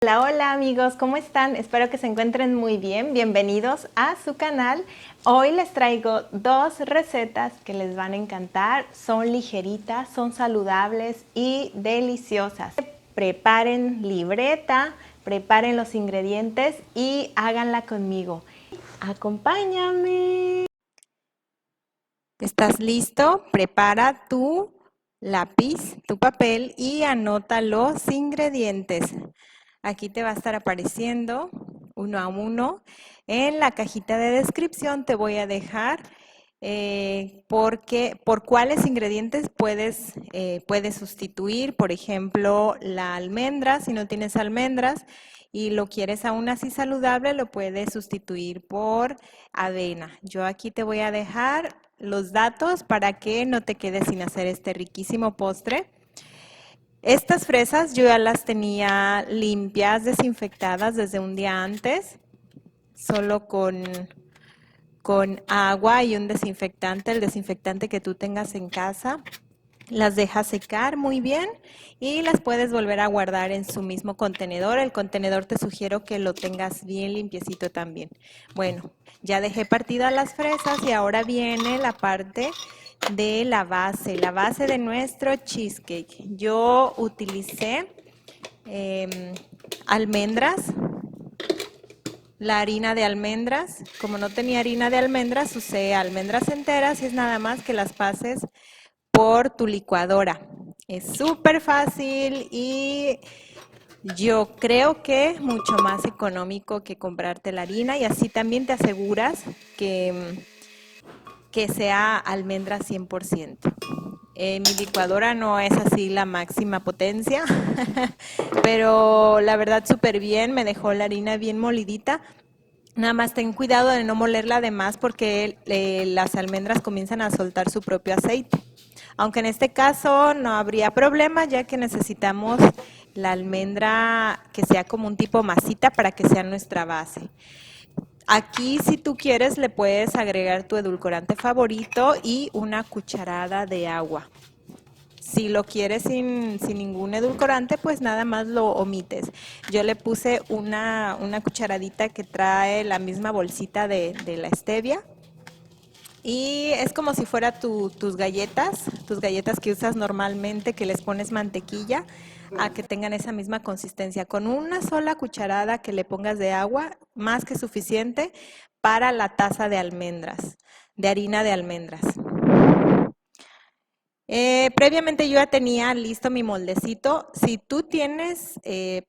Hola, hola amigos, ¿cómo están? Espero que se encuentren muy bien. Bienvenidos a su canal. Hoy les traigo dos recetas que les van a encantar. Son ligeritas, son saludables y deliciosas. Preparen libreta, preparen los ingredientes y háganla conmigo. Acompáñame. ¿Estás listo? Prepara tu lápiz, tu papel y anota los ingredientes. Aquí te va a estar apareciendo uno a uno. En la cajita de descripción te voy a dejar por cuáles ingredientes puedes sustituir. Por ejemplo, la almendra, si no tienes almendras y lo quieres aún así saludable, lo puedes sustituir por avena. Yo aquí te voy a dejar los datos para que no te quedes sin hacer este riquísimo postre. Estas fresas yo ya las tenía limpias, desinfectadas desde un día antes, solo con agua y un desinfectante, el desinfectante que tú tengas en casa. Las dejas secar muy bien y las puedes volver a guardar en su mismo contenedor. El contenedor te sugiero que lo tengas bien limpiecito también. Bueno, ya dejé partidas las fresas y ahora viene la parte de la base de nuestro cheesecake. Yo utilicé almendras, la harina de almendras. Como no tenía harina de almendras, usé almendras enteras y es nada más que las pases por tu licuadora. Es súper fácil y yo creo que mucho más económico que comprarte la harina y así también te aseguras que sea almendra 100%. Mi licuadora no es así la máxima potencia, pero la verdad súper bien, me dejó la harina bien molidita. Nada más ten cuidado de no molerla de más porque las almendras comienzan a soltar su propio aceite. Aunque en este caso no habría problema ya que necesitamos la almendra que sea como un tipo masita para que sea nuestra base. Aquí si tú quieres le puedes agregar tu edulcorante favorito y una cucharada de agua. Si lo quieres sin ningún edulcorante, pues nada más lo omites. Yo le puse una cucharadita que trae la misma bolsita de la stevia. Y es como si fuera tus galletas que usas normalmente, que les pones mantequilla, a que tengan esa misma consistencia. Con una sola cucharada que le pongas de agua, más que suficiente para la taza de almendras, de harina de almendras. Previamente yo ya tenía listo mi moldecito. Si tú tienes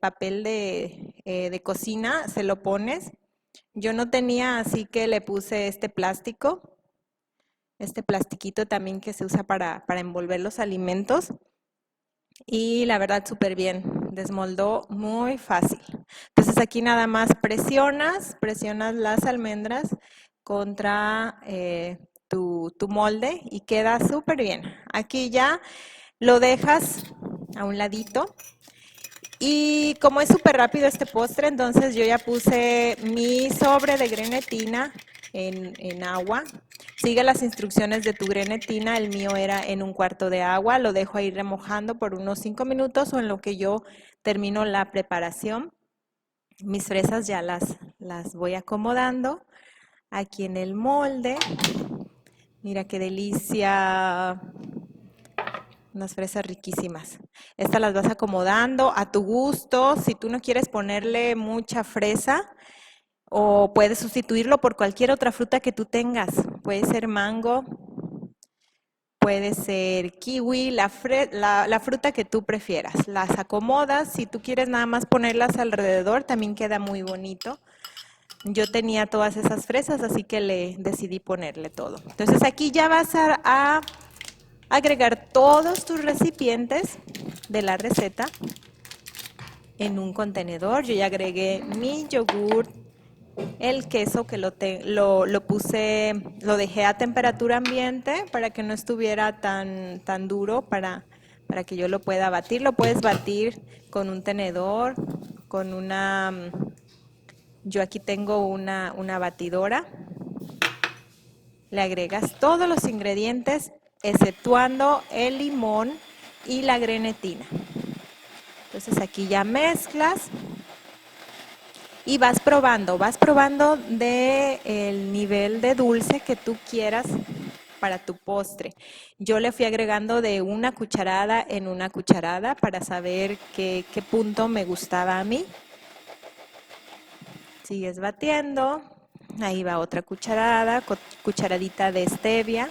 papel de cocina, se lo pones. Yo no tenía, así que le puse este plástico. Este plastiquito también que se usa para envolver los alimentos. Y la verdad súper bien, desmoldó muy fácil. Entonces aquí nada más presionas las almendras contra tu molde y queda súper bien. Aquí ya lo dejas a un ladito. Y como es súper rápido este postre, entonces yo ya puse mi sobre de grenetina en agua. Sigue las instrucciones de tu grenetina, el mío era en un cuarto de agua, lo dejo ahí remojando por unos 5 minutos o en lo que yo termino la preparación. Mis fresas ya las voy acomodando aquí en el molde. Mira qué delicia. Unas fresas riquísimas. Estas las vas acomodando a tu gusto. Si tú no quieres ponerle mucha fresa, o puedes sustituirlo por cualquier otra fruta que tú tengas. Puede ser mango, puede ser kiwi, la fruta que tú prefieras. Las acomodas. Si tú quieres nada más ponerlas alrededor, también queda muy bonito. Yo tenía todas esas fresas, así que le decidí ponerle todo. Entonces aquí ya vas a agregar todos tus recipientes de la receta en un contenedor. Yo ya agregué mi yogur, el queso que lo dejé a temperatura ambiente para que no estuviera tan duro para que yo lo pueda batir. Lo puedes batir con un tenedor, con yo aquí tengo una batidora. Le agregas todos los ingredientes exceptuando el limón y la grenetina. Entonces aquí ya mezclas y vas probando de el nivel de dulce que tú quieras para tu postre. Yo le fui agregando de una cucharada en una cucharada para saber qué punto me gustaba a mí. Sigues batiendo, ahí va otra cucharada, cucharadita de stevia.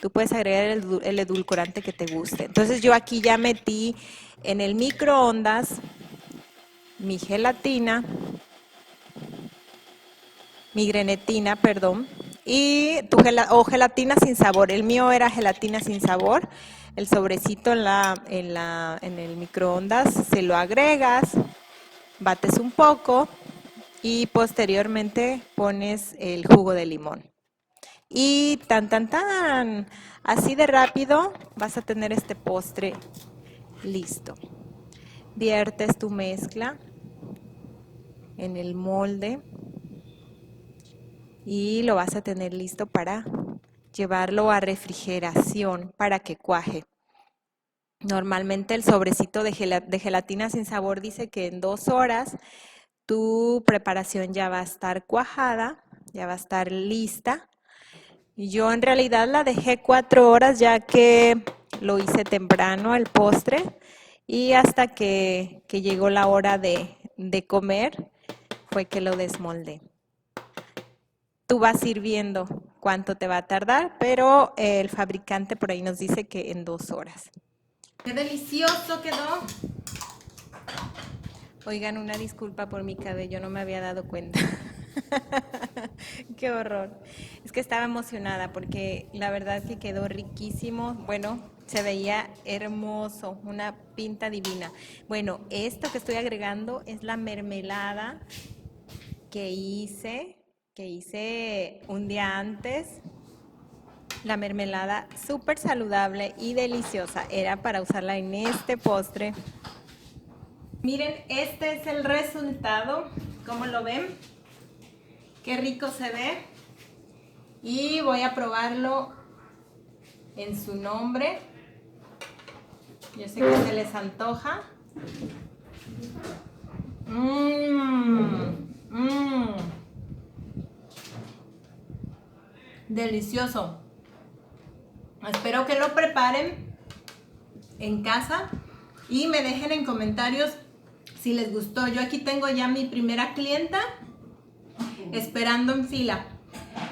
Tú puedes agregar el edulcorante que te guste. Entonces yo aquí ya metí en el microondas mi gelatina, mi grenetina, perdón, y o gelatina sin sabor. El mío era gelatina sin sabor. El sobrecito en el microondas se lo agregas, bates un poco y posteriormente pones el jugo de limón. Y tan, así de rápido vas a tener este postre listo. Viertes tu mezcla en el molde y lo vas a tener listo para llevarlo a refrigeración para que cuaje. Normalmente el sobrecito de gelatina sin sabor dice que en 2 horas tu preparación ya va a estar cuajada, ya va a estar lista. Yo en realidad la dejé 4 horas ya que lo hice temprano el postre y hasta que llegó la hora de comer fue que lo desmoldé. Tú vas a ir viendo cuánto te va a tardar, pero el fabricante por ahí nos dice que en 2 horas. ¡Qué delicioso quedó! Oigan, una disculpa por mi cabello, no me había dado cuenta. ¡Qué horror! Es que estaba emocionada porque la verdad que quedó riquísimo. Bueno, se veía hermoso, una pinta divina. Bueno, esto que estoy agregando es la mermelada que hice un día antes. La mermelada súper saludable y deliciosa. Era para usarla en este postre. Miren, este es el resultado. ¿Cómo lo ven? Qué rico se ve. Y voy a probarlo en su nombre. Yo sé que se les antoja. Delicioso. Espero que lo preparen en casa y me dejen en comentarios si les gustó. Yo aquí tengo ya mi primera clienta esperando en fila.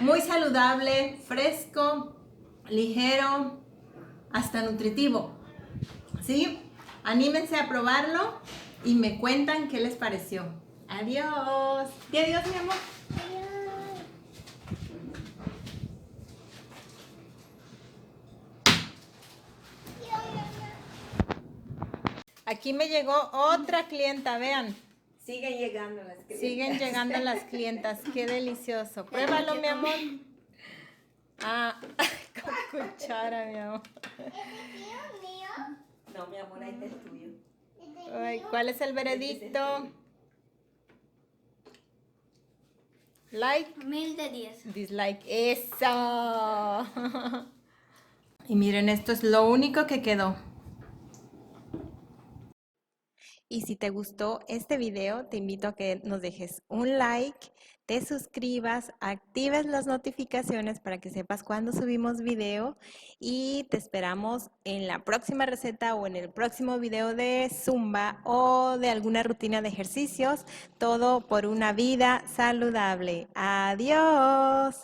Muy saludable, fresco, ligero, hasta nutritivo. ¿Sí? Anímense a probarlo y me cuentan qué les pareció. Adiós. Y adiós, mi amor. Aquí me llegó otra clienta, vean. Siguen llegando las clientas. Siguen llegando las clientas, qué delicioso. Pruébalo, mi amor. Ah, con cuchara, mi amor. ¿Es mío? No, mi amor, ahí está el tuyo. Ay, ¿cuál es el veredicto? Like. 1000 de 10. Dislike. ¡Eso! Y miren, esto es lo único que quedó. Y si te gustó este video, te invito a que nos dejes un like, te suscribas, actives las notificaciones para que sepas cuando subimos video y te esperamos en la próxima receta o en el próximo video de Zumba o de alguna rutina de ejercicios, todo por una vida saludable. ¡Adiós!